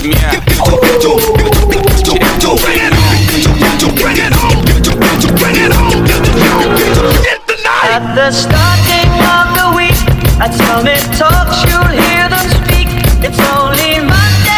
At the starting of the week, at Summit Talks, you'll hear them speak. It's only Monday.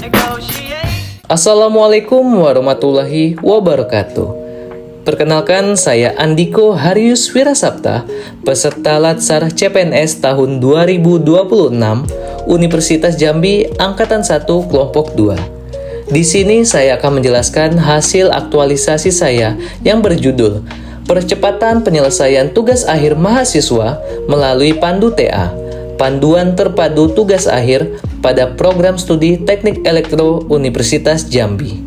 Negotiate. Assalamualaikum warahmatullahi wabarakatuh. Perkenalkan, saya Andiko Harius Wirasapta, peserta Latsar CPNS tahun 2026 Universitas Jambi Angkatan 1 Kelompok 2. Di sini saya akan menjelaskan hasil aktualisasi saya yang berjudul Percepatan Penyelesaian Tugas Akhir Mahasiswa melalui Pandu TA, Panduan Terpadu Tugas Akhir pada Program Studi Teknik Elektro Universitas Jambi.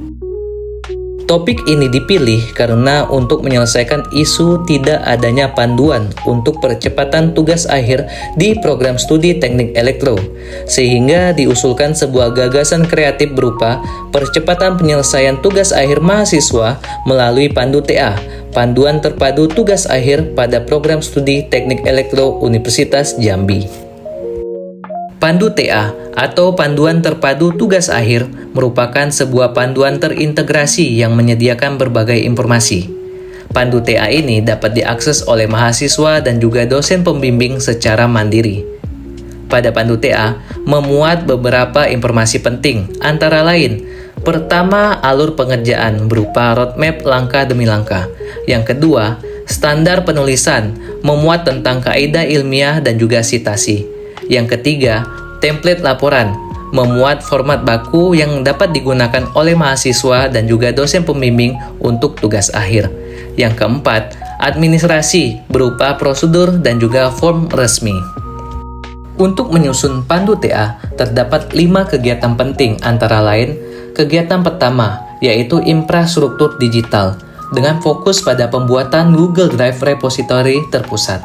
Topik ini dipilih karena untuk menyelesaikan isu tidak adanya panduan untuk percepatan tugas akhir di program studi teknik elektro, sehingga diusulkan sebuah gagasan kreatif berupa percepatan penyelesaian tugas akhir mahasiswa melalui Pandu TA, Panduan Terpadu Tugas Akhir pada Program Studi Teknik Elektro Universitas Jambi. Pandu TA atau Panduan Terpadu Tugas Akhir merupakan sebuah panduan terintegrasi yang menyediakan berbagai informasi. Pandu TA ini dapat diakses oleh mahasiswa dan juga dosen pembimbing secara mandiri. Pada Pandu TA memuat beberapa informasi penting, antara lain: pertama, alur pengerjaan berupa roadmap langkah demi langkah. Yang kedua, standar penulisan memuat tentang kaidah ilmiah dan juga sitasi. Yang ketiga, template laporan, memuat format baku yang dapat digunakan oleh mahasiswa dan juga dosen pembimbing untuk tugas akhir. Yang keempat, administrasi berupa prosedur dan juga form resmi. Untuk menyusun Pandu TA, terdapat 5 kegiatan penting, antara lain kegiatan pertama, yaitu infrastruktur digital, dengan fokus pada pembuatan Google Drive repository terpusat.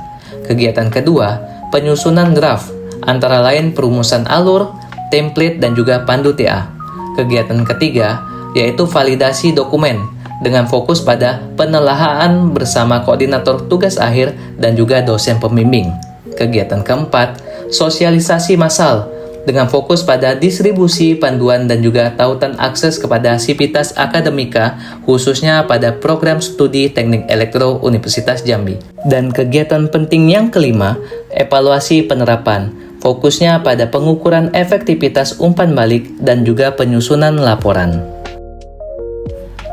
Kegiatan kedua, penyusunan draft, antara lain perumusan alur, template, dan juga Pandu TA. Kegiatan ketiga, yaitu validasi dokumen, dengan fokus pada penelaahan bersama koordinator tugas akhir dan juga dosen pembimbing. Kegiatan keempat, sosialisasi massal, dengan fokus pada distribusi panduan dan juga tautan akses kepada sivitas akademika, khususnya pada program studi teknik elektro Universitas Jambi. Dan kegiatan penting yang kelima, evaluasi penerapan, fokusnya pada pengukuran efektivitas umpan balik dan juga penyusunan laporan.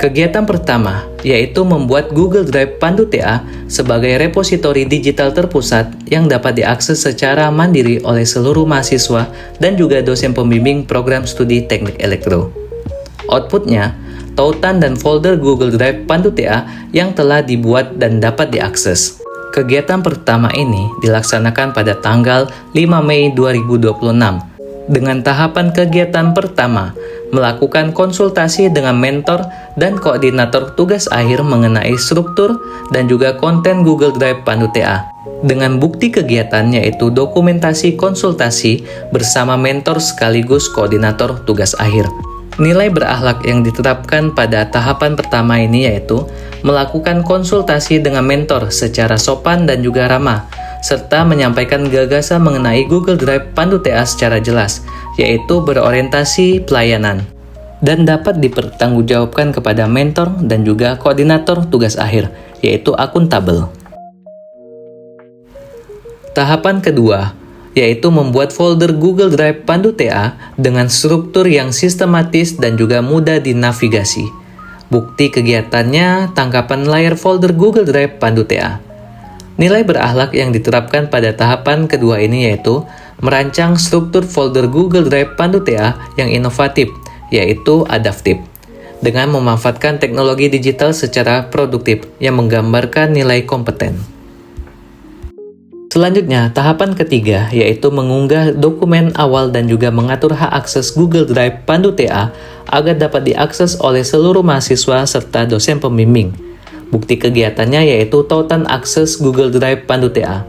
Kegiatan pertama, yaitu membuat Google Drive Pandu TA sebagai repositori digital terpusat yang dapat diakses secara mandiri oleh seluruh mahasiswa dan juga dosen pembimbing program studi teknik elektro. Outputnya, tautan dan folder Google Drive Pandu TA yang telah dibuat dan dapat diakses. Kegiatan pertama ini dilaksanakan pada tanggal 5 Mei 2026 dengan tahapan kegiatan pertama, melakukan konsultasi dengan mentor dan koordinator tugas akhir mengenai struktur dan juga konten Google Drive Pandu TA. Dengan bukti kegiatan yaitu dokumentasi konsultasi bersama mentor sekaligus koordinator tugas akhir. Nilai berakhlak yang diterapkan pada tahapan pertama ini yaitu melakukan konsultasi dengan mentor secara sopan dan juga ramah, serta menyampaikan gagasan mengenai Google Drive Pandu TA secara jelas, yaitu berorientasi pelayanan, dan dapat dipertanggungjawabkan kepada mentor dan juga koordinator tugas akhir, yaitu akuntabel. Tahapan kedua, yaitu membuat folder Google Drive Pandu TA dengan struktur yang sistematis dan juga mudah dinavigasi. Bukti kegiatannya, tangkapan layar folder Google Drive Pandu TA. Nilai berakhlak yang diterapkan pada tahapan kedua ini yaitu merancang struktur folder Google Drive Pandu TA yang inovatif, yaitu adaptif, dengan memanfaatkan teknologi digital secara produktif yang menggambarkan nilai kompeten. Selanjutnya, tahapan ketiga yaitu mengunggah dokumen awal dan juga mengatur hak akses Google Drive Pandu TA agar dapat diakses oleh seluruh mahasiswa serta dosen pembimbing. Bukti kegiatannya yaitu tautan akses Google Drive Pandu TA.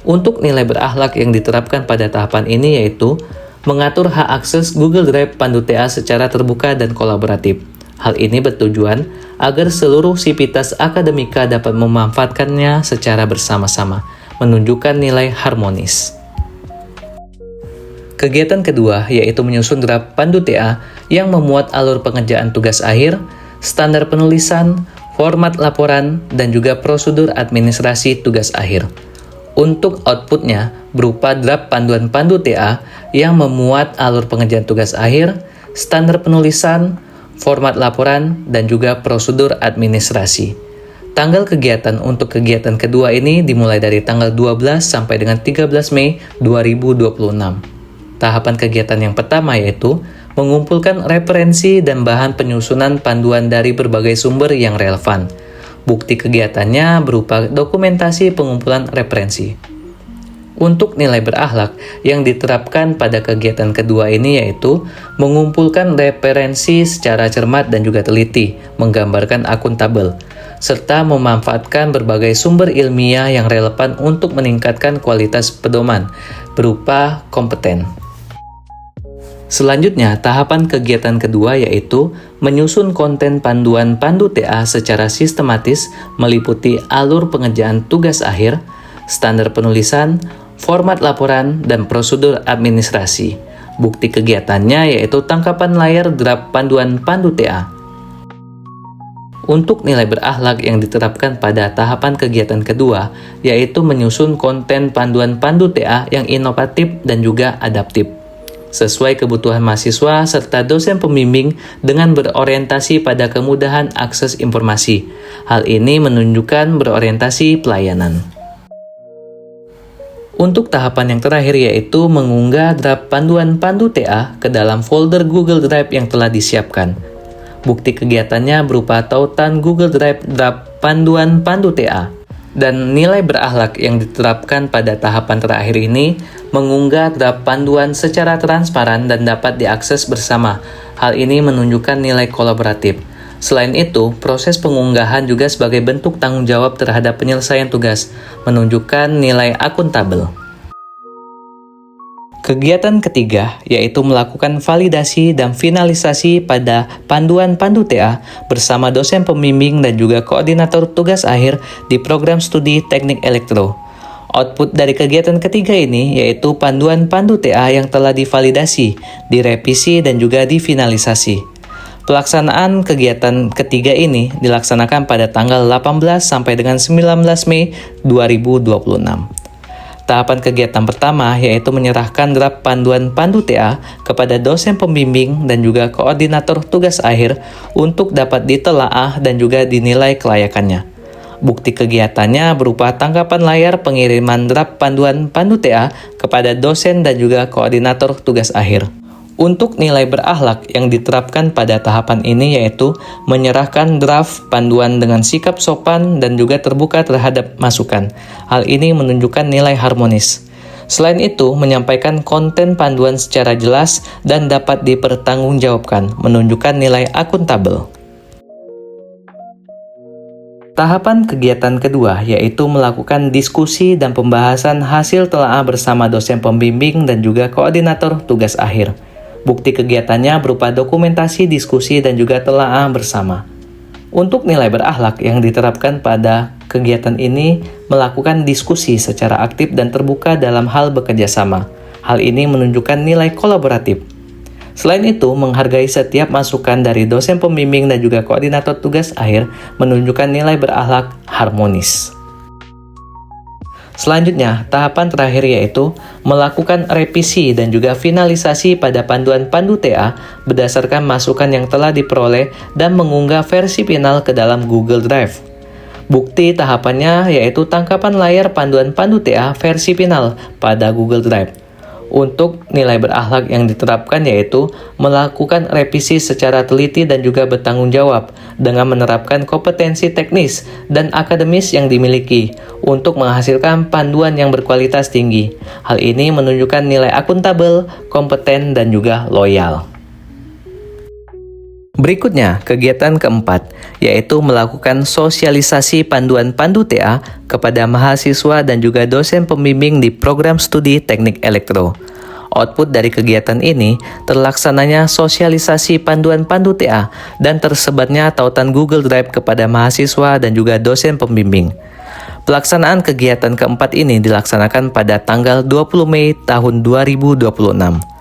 Untuk nilai berakhlak yang diterapkan pada tahapan ini yaitu mengatur hak akses Google Drive Pandu TA secara terbuka dan kolaboratif. Hal ini bertujuan agar seluruh sivitas akademika dapat memanfaatkannya secara bersama-sama, menunjukkan nilai harmonis. Kegiatan kedua yaitu menyusun draft pandu TA yang memuat alur pengerjaan tugas akhir, standar penulisan, format laporan, dan juga prosedur administrasi tugas akhir. Untuk outputnya berupa draft panduan pandu TA yang memuat alur pengerjaan tugas akhir, standar penulisan, format laporan, dan juga prosedur administrasi. Tanggal kegiatan untuk kegiatan kedua ini dimulai dari tanggal 12 sampai dengan 13 Mei 2026. Tahapan kegiatan yang pertama yaitu mengumpulkan referensi dan bahan penyusunan panduan dari berbagai sumber yang relevan. Bukti kegiatannya berupa dokumentasi pengumpulan referensi. Untuk nilai berakhlak yang diterapkan pada kegiatan kedua ini yaitu mengumpulkan referensi secara cermat dan juga teliti, menggambarkan akuntabel, serta memanfaatkan berbagai sumber ilmiah yang relevan untuk meningkatkan kualitas pedoman berupa kompeten. Selanjutnya, tahapan kegiatan kedua yaitu menyusun konten panduan pandu TA secara sistematis meliputi alur pengerjaan tugas akhir, standar penulisan, format laporan, dan prosedur administrasi. Bukti kegiatannya yaitu tangkapan layar draft panduan pandu TA. Untuk nilai berakhlak yang diterapkan pada tahapan kegiatan kedua yaitu menyusun konten panduan pandu TA yang inovatif dan juga adaptif, sesuai kebutuhan mahasiswa serta dosen pembimbing dengan berorientasi pada kemudahan akses informasi. Hal ini menunjukkan berorientasi pelayanan. Untuk tahapan yang terakhir yaitu mengunggah draft panduan pandu TA ke dalam folder Google Drive yang telah disiapkan. Bukti kegiatannya berupa tautan Google Drive draft panduan pandu TA. Dan nilai berakhlak yang diterapkan pada tahapan terakhir ini mengunggah draft panduan secara transparan dan dapat diakses bersama. Hal ini menunjukkan nilai kolaboratif. Selain itu, proses pengunggahan juga sebagai bentuk tanggung jawab terhadap penyelesaian tugas, menunjukkan nilai akuntabel. Kegiatan ketiga yaitu melakukan validasi dan finalisasi pada panduan pandu TA bersama dosen pembimbing dan juga koordinator tugas akhir di program studi teknik elektro. Output dari kegiatan ketiga ini yaitu panduan pandu TA yang telah divalidasi, direvisi, dan juga difinalisasi. Pelaksanaan kegiatan ketiga ini dilaksanakan pada tanggal 18 sampai dengan 19 Mei 2026. Tahapan kegiatan pertama yaitu menyerahkan draft panduan pandu TA kepada dosen pembimbing dan juga koordinator tugas akhir untuk dapat ditelaah dan juga dinilai kelayakannya. Bukti kegiatannya berupa tangkapan layar pengiriman draft panduan pandu TA kepada dosen dan juga koordinator tugas akhir. Untuk nilai berakhlak yang diterapkan pada tahapan ini yaitu menyerahkan draft panduan dengan sikap sopan dan juga terbuka terhadap masukan. Hal ini menunjukkan nilai harmonis. Selain itu, menyampaikan konten panduan secara jelas dan dapat dipertanggungjawabkan, menunjukkan nilai akuntabel. Tahapan kegiatan kedua yaitu melakukan diskusi dan pembahasan hasil telaah bersama dosen pembimbing dan juga koordinator tugas akhir. Bukti kegiatannya berupa dokumentasi, diskusi, dan juga telaah bersama. Untuk nilai berakhlak yang diterapkan pada kegiatan ini melakukan diskusi secara aktif dan terbuka dalam hal bekerja sama. Hal ini menunjukkan nilai kolaboratif. Selain itu, menghargai setiap masukan dari dosen pembimbing dan juga koordinator tugas akhir menunjukkan nilai berakhlak harmonis. Selanjutnya, tahapan terakhir yaitu melakukan revisi dan juga finalisasi pada panduan pandu TA berdasarkan masukan yang telah diperoleh dan mengunggah versi final ke dalam Google Drive. Bukti tahapannya yaitu tangkapan layar panduan pandu TA versi final pada Google Drive. Untuk nilai berakhlak yang diterapkan yaitu melakukan revisi secara teliti dan juga bertanggung jawab dengan menerapkan kompetensi teknis dan akademis yang dimiliki untuk menghasilkan panduan yang berkualitas tinggi. Hal ini menunjukkan nilai akuntabel, kompeten, dan juga loyal. Berikutnya, kegiatan keempat, yaitu melakukan sosialisasi panduan pandu TA kepada mahasiswa dan juga dosen pembimbing di program studi teknik elektro. Output dari kegiatan ini terlaksananya sosialisasi panduan pandu TA dan tersebarnya tautan Google Drive kepada mahasiswa dan juga dosen pembimbing. Pelaksanaan kegiatan keempat ini dilaksanakan pada tanggal 20 Mei tahun 2026.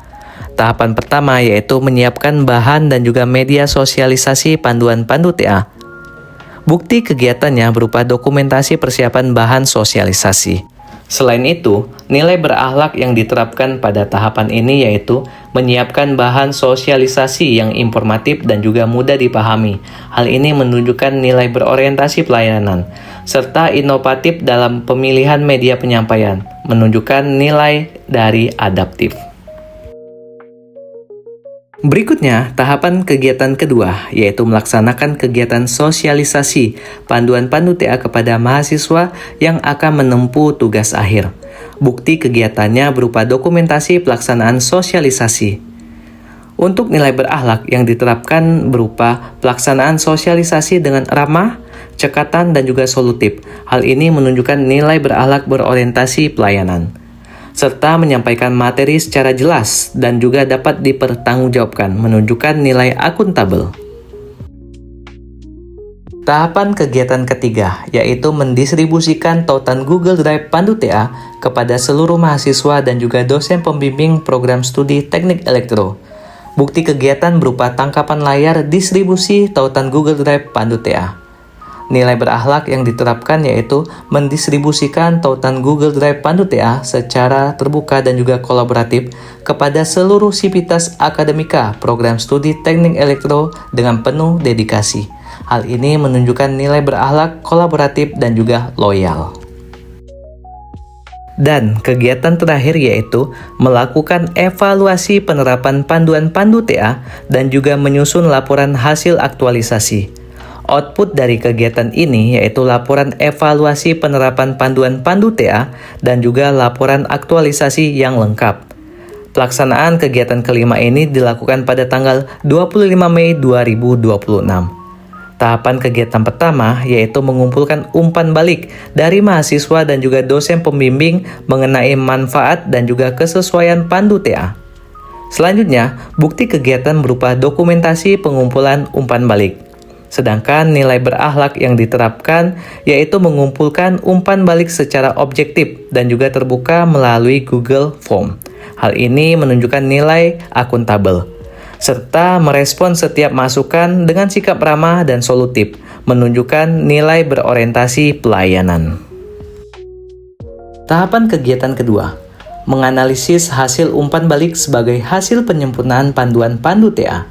Tahapan pertama yaitu menyiapkan bahan dan juga media sosialisasi panduan pandu TA. Bukti kegiatannya berupa dokumentasi persiapan bahan sosialisasi. Selain itu, nilai berakhlak yang diterapkan pada tahapan ini yaitu menyiapkan bahan sosialisasi yang informatif dan juga mudah dipahami. Hal ini menunjukkan nilai berorientasi pelayanan, serta inovatif dalam pemilihan media penyampaian, menunjukkan nilai dari adaptif. Berikutnya, tahapan kegiatan kedua, yaitu melaksanakan kegiatan sosialisasi panduan pandu TA kepada mahasiswa yang akan menempuh tugas akhir. Bukti kegiatannya berupa dokumentasi pelaksanaan sosialisasi. Untuk nilai berakhlak yang diterapkan berupa pelaksanaan sosialisasi dengan ramah, cekatan, dan juga solutif. Hal ini menunjukkan nilai berakhlak berorientasi pelayanan, serta menyampaikan materi secara jelas dan juga dapat dipertanggungjawabkan, menunjukkan nilai akuntabel. Tahapan kegiatan ketiga, yaitu mendistribusikan tautan Google Drive Pandu TA kepada seluruh mahasiswa dan juga dosen pembimbing program studi teknik elektro. Bukti kegiatan berupa tangkapan layar distribusi tautan Google Drive Pandu TA. Nilai berakhlak yang diterapkan yaitu mendistribusikan tautan Google Drive Pandu TA secara terbuka dan juga kolaboratif kepada seluruh sivitas akademika program studi teknik elektro dengan penuh dedikasi. Hal ini menunjukkan nilai berakhlak kolaboratif dan juga loyal. Dan kegiatan terakhir yaitu melakukan evaluasi penerapan panduan pandu TA dan juga menyusun laporan hasil aktualisasi. Output dari kegiatan ini yaitu laporan evaluasi penerapan panduan pandu TA dan juga laporan aktualisasi yang lengkap. Pelaksanaan kegiatan kelima ini dilakukan pada tanggal 25 Mei 2026. Tahapan kegiatan pertama yaitu mengumpulkan umpan balik dari mahasiswa dan juga dosen pembimbing mengenai manfaat dan juga kesesuaian pandu TA. Selanjutnya, bukti kegiatan berupa dokumentasi pengumpulan umpan balik. Sedangkan nilai berakhlak yang diterapkan yaitu mengumpulkan umpan balik secara objektif dan juga terbuka melalui Google Form. Hal ini menunjukkan nilai akuntabel, serta merespon setiap masukan dengan sikap ramah dan solutif, menunjukkan nilai berorientasi pelayanan. Tahapan kegiatan kedua, menganalisis hasil umpan balik sebagai hasil penyempurnaan panduan pandu TA.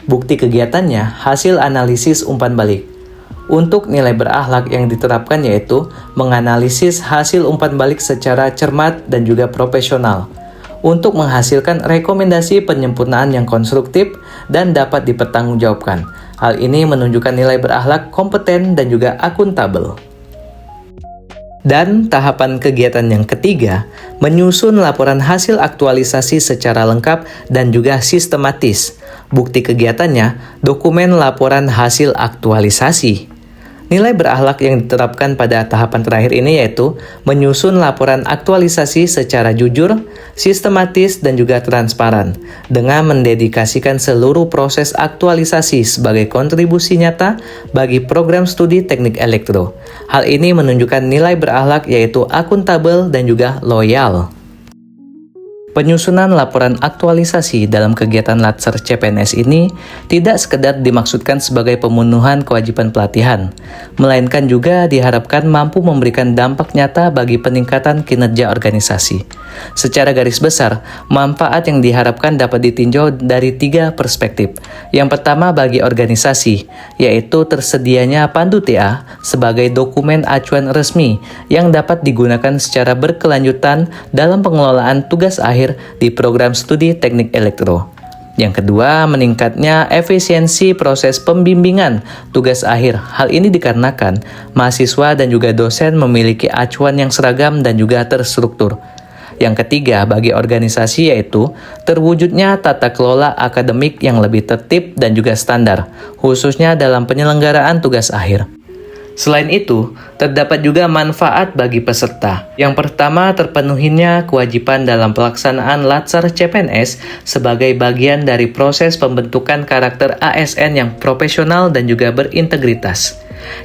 Bukti kegiatannya hasil analisis umpan balik. Untuk nilai berakhlak yang diterapkan yaitu menganalisis hasil umpan balik secara cermat dan juga profesional untuk menghasilkan rekomendasi penyempurnaan yang konstruktif dan dapat dipertanggungjawabkan. Hal ini menunjukkan nilai berakhlak kompeten dan juga akuntabel. Dan tahapan kegiatan yang ketiga, menyusun laporan hasil aktualisasi secara lengkap dan juga sistematis. Bukti kegiatannya, dokumen laporan hasil aktualisasi. Nilai berakhlak yang diterapkan pada tahapan terakhir ini yaitu menyusun laporan aktualisasi secara jujur, sistematis, dan juga transparan dengan mendedikasikan seluruh proses aktualisasi sebagai kontribusi nyata bagi program studi teknik elektro. Hal ini menunjukkan nilai berakhlak yaitu akuntabel dan juga loyal. Penyusunan laporan aktualisasi dalam kegiatan Latsar CPNS ini tidak sekedar dimaksudkan sebagai pemenuhan kewajiban pelatihan, melainkan juga diharapkan mampu memberikan dampak nyata bagi peningkatan kinerja organisasi. Secara garis besar, manfaat yang diharapkan dapat ditinjau dari 3 perspektif. Yang pertama bagi organisasi, yaitu tersedianya Pandu TA sebagai dokumen acuan resmi yang dapat digunakan secara berkelanjutan dalam pengelolaan tugas akhir di program studi teknik elektro. Yang kedua, meningkatnya efisiensi proses pembimbingan tugas akhir. Hal ini dikarenakan mahasiswa dan juga dosen memiliki acuan yang seragam dan juga terstruktur. Yang ketiga, bagi organisasi yaitu terwujudnya tata kelola akademik yang lebih tertib dan juga standar, khususnya dalam penyelenggaraan tugas akhir. Selain itu, terdapat juga manfaat bagi peserta. Yang pertama, terpenuhinya kewajiban dalam pelaksanaan Latsar CPNS sebagai bagian dari proses pembentukan karakter ASN yang profesional dan juga berintegritas.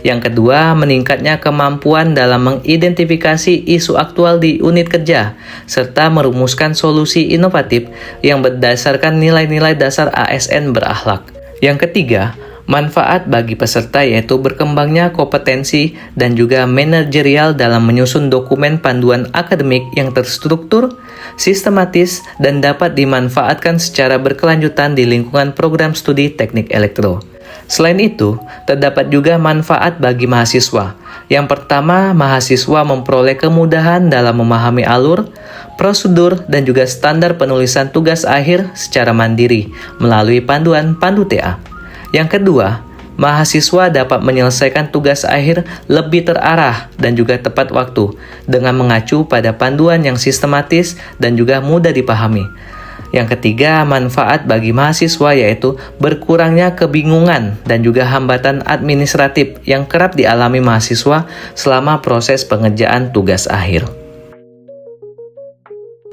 Yang kedua, meningkatnya kemampuan dalam mengidentifikasi isu aktual di unit kerja, serta merumuskan solusi inovatif yang berdasarkan nilai-nilai dasar ASN berakhlak. Yang ketiga, manfaat bagi peserta yaitu berkembangnya kompetensi dan juga manajerial dalam menyusun dokumen panduan akademik yang terstruktur, sistematis, dan dapat dimanfaatkan secara berkelanjutan di lingkungan program studi teknik elektro. Selain itu, terdapat juga manfaat bagi mahasiswa. Yang pertama, mahasiswa memperoleh kemudahan dalam memahami alur, prosedur, dan juga standar penulisan tugas akhir secara mandiri melalui panduan Pandu TA. Yang kedua, mahasiswa dapat menyelesaikan tugas akhir lebih terarah dan juga tepat waktu dengan mengacu pada panduan yang sistematis dan juga mudah dipahami. Yang ketiga, manfaat bagi mahasiswa yaitu berkurangnya kebingungan dan juga hambatan administratif yang kerap dialami mahasiswa selama proses pengerjaan tugas akhir.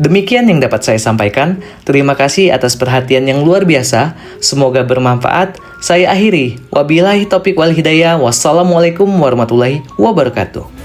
Demikian yang dapat saya sampaikan. Terima kasih atas perhatian yang luar biasa. Semoga bermanfaat. Saya akhiri. Wabillahi taufiq wal hidayah. Wassalamualaikum warahmatullahi wabarakatuh.